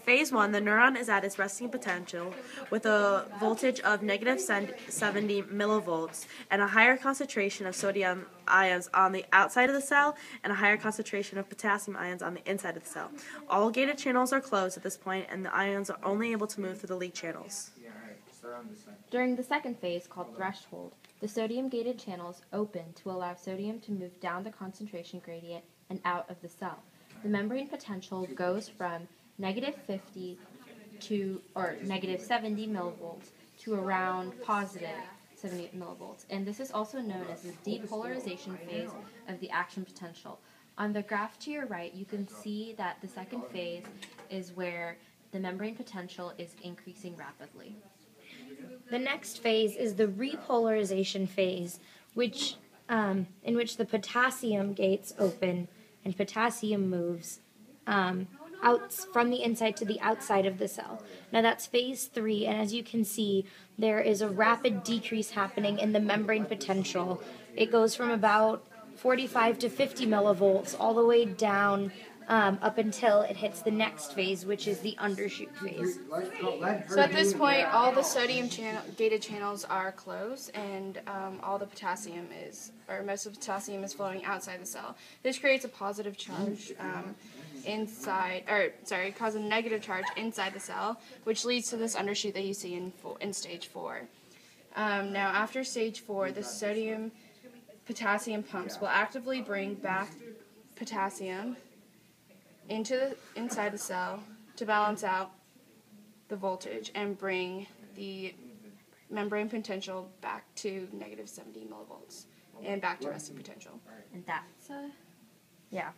Phase 1, the neuron is at its resting potential with a voltage of negative 70 millivolts and a higher concentration of sodium ions on the outside of the cell and a higher concentration of potassium ions on the inside of the cell. All gated channels are closed at this point, and the ions are only able to move through the leak channels. During the second phase, called threshold, the sodium-gated channels open to allow sodium to move down the concentration gradient and out of the cell. The membrane potential goes from negative 50 to, or negative 70 millivolts to around positive 70 millivolts. And this is also known as the depolarization phase of the action potential. On the graph to your right, you can see that the second phase is where the membrane potential is increasing rapidly. The next phase is the repolarization phase, in which the potassium gates open and potassium moves out from the inside to the outside of the cell. Now that's phase 3, and as you can see, there is a rapid decrease happening in the membrane potential. It goes from about 45 to 50 millivolts all the way down up until it hits the next phase, which is the undershoot phase. So at this point, all the sodium gated channels are closed, and all the potassium or most of the potassium is flowing outside the cell. This creates a positive charge causes a negative charge inside the cell, which leads to this undershoot that you see in stage 4. Now, after stage 4, the sodium potassium pumps will actively bring back potassium inside the cell to balance out the voltage and bring the membrane potential back to negative 70 millivolts and back to resting potential. And that's, yeah.